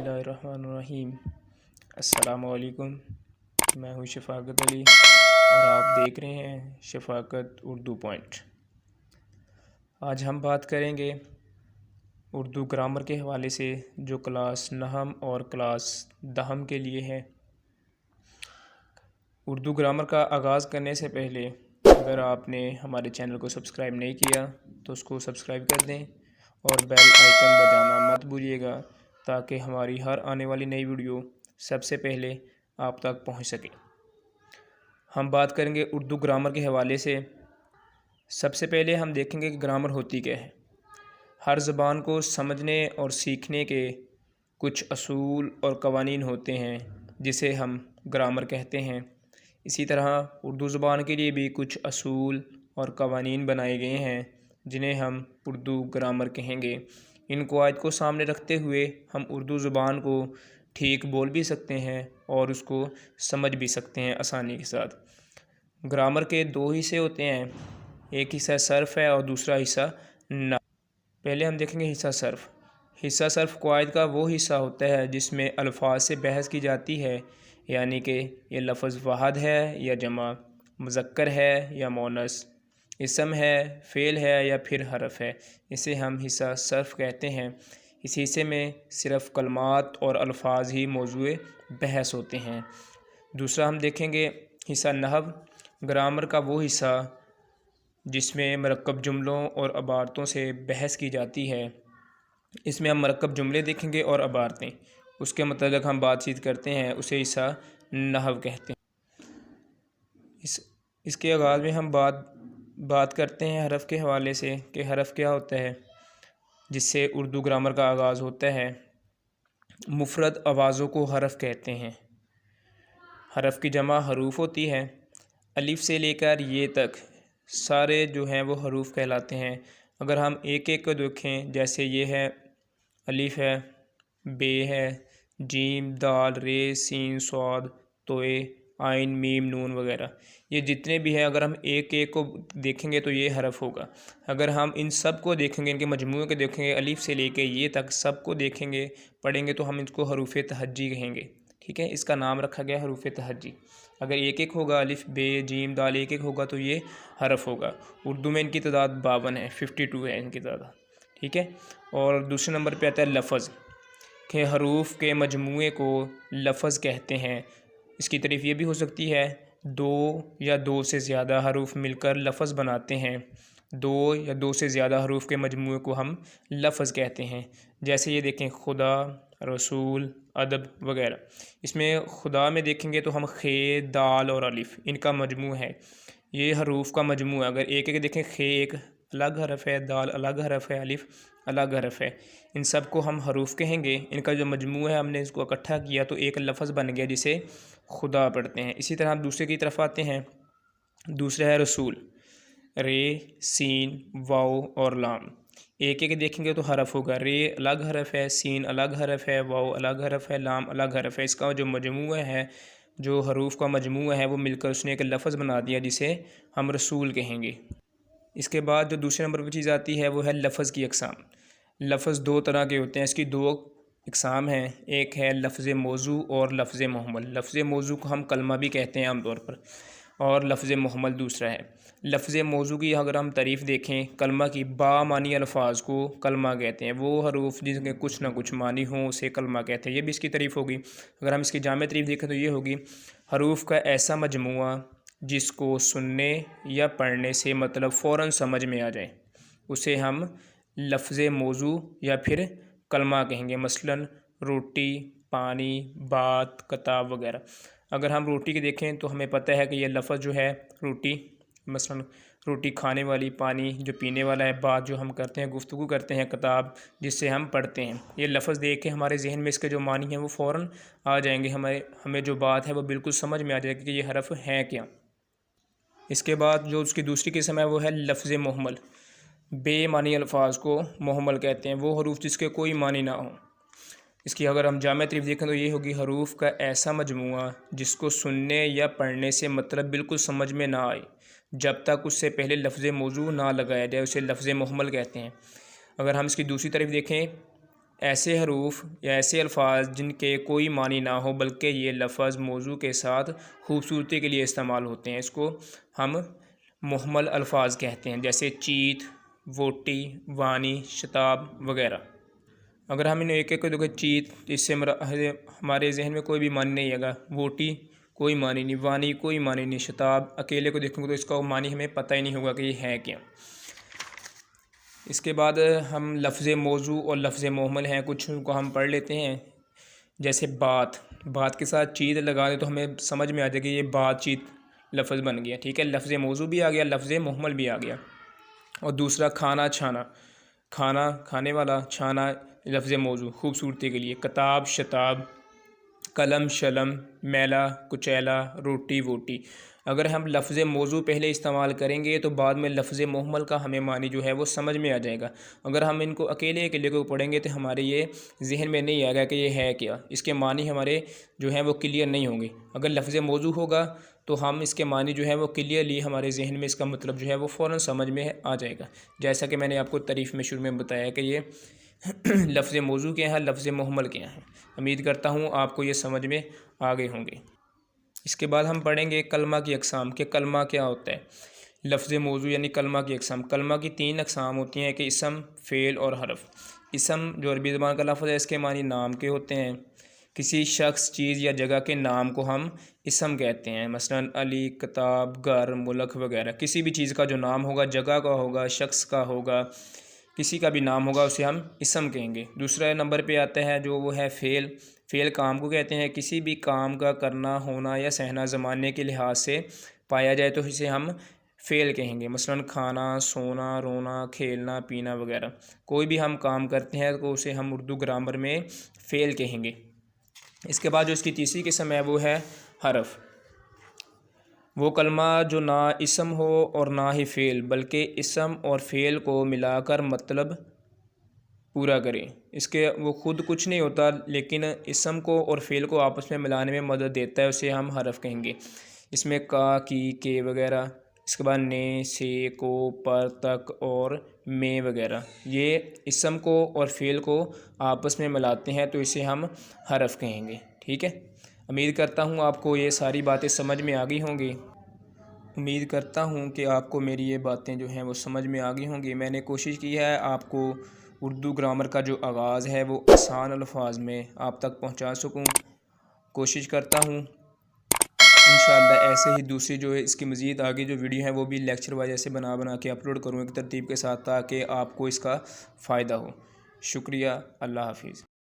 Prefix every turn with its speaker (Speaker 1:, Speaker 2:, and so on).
Speaker 1: बिस्मिल्लाहिर्रहमानिर्रहीम। अस्सलाम वालेकुम। मैं हूँ शफ़ाक़त अली और आप देख रहे हैं शफ़ाक़त उर्दू पॉइंट। आज हम बात करेंगे उर्दू ग्रामर के हवाले से जो क्लास नहम और क्लास दहम के लिए है। उर्दू ग्रामर का आगाज़ करने से पहले अगर आपने हमारे चैनल को सब्सक्राइब नहीं किया तो उसको सब्सक्राइब कर दें और बेल आइकन बजाना मत भूलिएगा ताकि हमारी हर आने वाली नई वीडियो सबसे पहले आप तक पहुंच सके। हम बात करेंगे उर्दू ग्रामर के हवाले से। सबसे पहले हम देखेंगे कि ग्रामर होती क्या है। हर ज़बान को समझने और सीखने के कुछ असूल और कवानीन होते हैं जिसे हम ग्रामर कहते हैं। इसी तरह उर्दू ज़बान के लिए भी कुछ असूल और कवानीन बनाए गए हैं जिन्हें हम उर्दू ग्रामर कहेंगे। इन कवायद को सामने रखते हुए हम उर्दू ज़बान को ठीक बोल भी सकते हैं और उसको समझ भी सकते हैं आसानी के साथ। ग्रामर के दो हिस्से होते हैं, एक हिस्सा सर्फ है और दूसरा हिस्सा ना। पहले हम देखेंगे हिस्सा सर्फ। हिस्सा सर्फ कवायद का वो हिस्सा होता है जिसमें अल्फाज से बहस की जाती है, यानी कि ये लफ्ज़ वाहद है या जमा, मुज़क्कर है या मोनस, इसम है, फ़ेल है या फिर हरफ है। इसे हम हिस्सा सर्फ कहते हैं। इस हिस्से में सिर्फ़ कलमात और अल्फाज ही मौजूए बहस होते हैं। दूसरा हम देखेंगे हिस्सा नहव। ग्रामर का वो हिस्सा जिसमें मरकब जुमलों और अबारतों से बहस की जाती है। इसमें हम मरकब जुमले देखेंगे और अबारतें, उसके मतलब हम बातचीत करते हैं, उसे हिस्सा नहव कहते हैं। इसके आगाज़ में हम बात करते हैं हरफ के हवाले से कि हरफ क्या होता है, जिससे उर्दू ग्रामर का आगाज़ होता है। मुफरद आवाज़ों को हरफ कहते हैं। हरफ की जमा हरूफ होती है। अलिफ से लेकर ये तक सारे जो हैं वो हरूफ कहलाते हैं। अगर हम एक एक को देखें, जैसे ये है अलिफ है, बे है, जीम, दाल, रे, सीन, स्वाद, तोए, आइन, मीम, नून वगैरह, ये जितने भी हैं अगर हम एक एक को देखेंगे तो ये हरफ होगा। अगर हम इन सब को देखेंगे, इनके मजमूए को देखेंगे, अलिफ से लेके ये तक सब को देखेंगे, पढ़ेंगे, तो हम इसको हरूफ तहज्जी कहेंगे। ठीक है, इसका नाम रखा गया हरूफ तहज्जी। अगर एक एक होगा, अलिफ, बे, जीम, दाल एक एक होगा तो ये हरफ होगा। उर्दू में इनकी तादाद 52 है, 52 है इनकी तादाद। ठीक है, और दूसरे नंबर पे आता है लफ़ज़ के हरूफ के मजमूए को लफ़ज़ कहते हैं। इसकी तारीफ़ ये भी हो सकती है, दो या दो से ज़्यादा हरूफ मिलकर लफ़ज़ बनाते हैं। दो या दो से ज़्यादा हरूफ के मजमूए को हम लफ़ज़ कहते हैं। जैसे ये देखें, खुदा, रसूल, अदब वगैरह। इसमें खुदा में देखेंगे तो हम खे, दाल और अलिफ, इनका मजमू है, ये हरूफ का मजमू है। अगर एक एक देखें, खे एक अलग हरफ है, दाल अलग हरफ है, अलिफ अलग हरफ है, इन सब को हम हरूफ कहेंगे। इनका जो मजमू है हमने इसको इकट्ठा किया तो एक लफ्ज़ बन गया जिसे खुदा पढ़ते हैं। इसी तरह हम दूसरे की तरफ आते हैं। दूसरा है रसूल। रे, सीन, वाओ और लाम, एक एक देखेंगे तो हरफ होगा। रे अलग हरफ है, सीन अलग हरफ है, वाओ अलग हरफ है, लाम अलग हरफ है। इसका जो मजमू है, जो हरूफ का मजमू है, वो मिलकर उसने एक लफ्ज़ बना दिया जिसे हम रसूल कहेंगे। इसके बाद जो दूसरे नंबर पर चीज़ आती है वो है लफ्ज़ की अक़साम। लफ्ज़ दो तरह के होते हैं, इसकी दो अक़साम हैं। एक है लफ्ज़ मौजू और लफ्ज़ मुहम्मल। लफ्ज़ मौजू को हम कलमा भी कहते हैं आम तौर पर, और लफ्ज़ मुहम्मल दूसरा है। लफ्ज़ मौजू की अगर हम तारीफ़ देखें, कलमा की बामानी अल्फाज को कलमा कहते हैं। वो हरूफ जिनके कुछ ना कुछ मानी हों उसे कलमा कहते हैं। ये भी इसकी तारीफ़ होगी। अगर हम इसकी जामे तारीफ़ देखें तो ये होगी, हरूफ का ऐसा मजमुआ जिसको सुनने या पढ़ने से मतलब फ़ौरन समझ में आ जाए, उसे हम लफ्ज़ मौजू या फिर कलमा कहेंगे। मसलन रोटी, पानी, बात, किताब वगैरह। अगर हम रोटी की देखें तो हमें पता है कि ये लफ्ज़ जो है रोटी, मसलन रोटी खाने वाली, पानी जो पीने वाला है, बात जो हम करते हैं, गुफ्तगू करते हैं, किताब जिससे हम पढ़ते हैं। ये लफ्ज़ देख के हमारे जहन में इसके जो मानी हैं वो फ़ौरन आ जाएंगे। हमें जो बात है वो बिल्कुल समझ में आ जाएगी कि ये हरफ है क्या। इसके बाद जो उसकी दूसरी किस्म है वो है लफ्ज़ मुहम्मल। बेमानी अल्फाज को मुहम्मल कहते हैं, वो हरूफ जिसके कोई मानी ना हो। इसकी अगर हम जामे तारीफ़ देखें तो ये होगी, हरूफ का ऐसा मजमुआ जिसको सुनने या पढ़ने से मतलब बिल्कुल समझ में ना आए, जब तक उससे पहले लफ्ज़ मौजू ना लगाया जाए, उसे लफ्ज़ मुहम्मल कहते हैं। अगर हम इसकी दूसरी तरफ देखें, ایسے حروف یا ایسے الفاظ جن کے کوئی معنی نہ ہو بلکہ یہ لفظ موضوع کے ساتھ خوبصورتی کے لیے استعمال ہوتے ہیں، اس کو ہم مہمل الفاظ کہتے ہیں، جیسے چیت، ووٹی، وانی، شتاب وغیرہ۔ اگر ہم ان ایک ایک کو دیکھیں، چیت اس سے ہمارے ذہن میں کوئی بھی معنی نہیں آئے گا، ووٹی کوئی معنی نہیں، وانی کوئی معنی نہیں، شتاب اکیلے کو دیکھیں گے تو اس کا معنی ہمیں پتہ ہی نہیں ہوگا کہ یہ ہے کیا۔ اس کے بعد ہم لفظ موضوع اور لفظ مہمل ہیں، کچھ کو ہم پڑھ لیتے ہیں، جیسے بات کے ساتھ چیت لگا دیں تو ہمیں سمجھ میں آ جائے کہ یہ بات چیت لفظ بن گیا، ٹھیک ہے، لفظ موضوع بھی آ گیا، لفظ مہمل بھی آ گیا۔ اور دوسرا کھانا چھانا، کھانا کھانے والا، چھانا لفظ موضوع خوبصورتی کے لیے، کتاب شتاب، قلم شلم، میلا کچیلا، روٹی ووٹی۔ اگر ہم لفظ موضوع پہلے استعمال کریں گے تو بعد میں لفظ مہمل کا ہمیں معنی جو ہے وہ سمجھ میں آ جائے گا۔ اگر ہم ان کو اکیلے کو پڑھیں گے تو ہمارے یہ ذہن میں نہیں آئے گا کہ یہ ہے کیا، اس کے معنی ہمارے جو ہیں وہ کلیئر نہیں ہوں گے۔ اگر لفظ موضوع ہوگا تو ہم اس کے معنی جو ہے وہ کلیئرلی ہمارے ذہن میں اس کا مطلب جو ہے وہ فوراً سمجھ میں آ جائے گا، جیسا کہ میں نے آپ کو تعریف میں شروع میں بتایا کہ یہ لفظ موضوع کیا ہے، لفظ مہمل کیا ہے۔ امید کرتا ہوں آپ کو یہ سمجھ میں آ گئے ہوں گے۔ اس کے بعد ہم پڑھیں گے کلمہ کی اقسام، کہ کلمہ کیا ہوتا ہے۔ لفظ موضوع یعنی کلمہ کی اقسام، کلمہ کی 3 اقسام ہوتی ہیں کہ اسم، فعل اور حرف۔ اسم جو عربی زبان کا لفظ ہے، اس کے معنی نام کے ہوتے ہیں۔ کسی شخص، چیز یا جگہ کے نام کو ہم اسم کہتے ہیں، مثلا علی، کتاب، گھر، ملک وغیرہ۔ کسی بھی چیز کا جو نام ہوگا، جگہ کا ہوگا، شخص کا ہوگا، کسی کا بھی نام ہوگا، اسے ہم اسم کہیں گے۔ دوسرا نمبر پہ آتا ہے جو وہ ہے فعل۔ فعل کام کو کہتے ہیں، کسی بھی کام کا کرنا، ہونا یا سہنا زمانے کے لحاظ سے پایا جائے تو اسے ہم فعل کہیں گے، مثلا کھانا، سونا، رونا، کھیلنا، پینا وغیرہ۔ کوئی بھی ہم کام کرتے ہیں تو اسے ہم اردو گرامر میں فعل کہیں گے۔ اس کے بعد جو اس کی تیسری قسم ہے وہ ہے حرف۔ وہ کلمہ جو نہ اسم ہو اور نہ ہی فعل بلکہ اسم اور فعل کو ملا کر مطلب پورا کرے۔ اس کے وہ خود کچھ نہیں ہوتا لیکن اسم کو اور فعل کو آپس میں ملانے میں مدد دیتا ہے، اسے ہم حرف کہیں گے۔ اس میں کا، کی، کے وغیرہ، اس کے بعد نے، سے، کو، پر، تک اور میں وغیرہ، یہ اسم کو اور فعل کو آپس میں ملاتے ہیں تو اسے ہم حرف کہیں گے، ٹھیک ہے۔ امید کرتا ہوں آپ کو یہ ساری باتیں سمجھ میں آ گئی ہوں گی۔ امید کرتا ہوں کہ آپ کو میری یہ باتیں جو ہیں وہ سمجھ میں آ گئی ہوں گی۔ میں نے کوشش کی ہے آپ کو اردو گرامر کا جو آغاز ہے وہ آسان الفاظ میں آپ تک پہنچا سکوں، کوشش کرتا ہوں۔ انشاءاللہ ایسے ہی دوسری جو ہے اس کی مزید آگے جو ویڈیو ہیں وہ بھی لیکچر وائز ایسے بنا کے اپلوڈ کروں ایک ترتیب کے ساتھ، تاکہ آپ کو اس کا فائدہ ہو۔ شکریہ، اللہ حافظ۔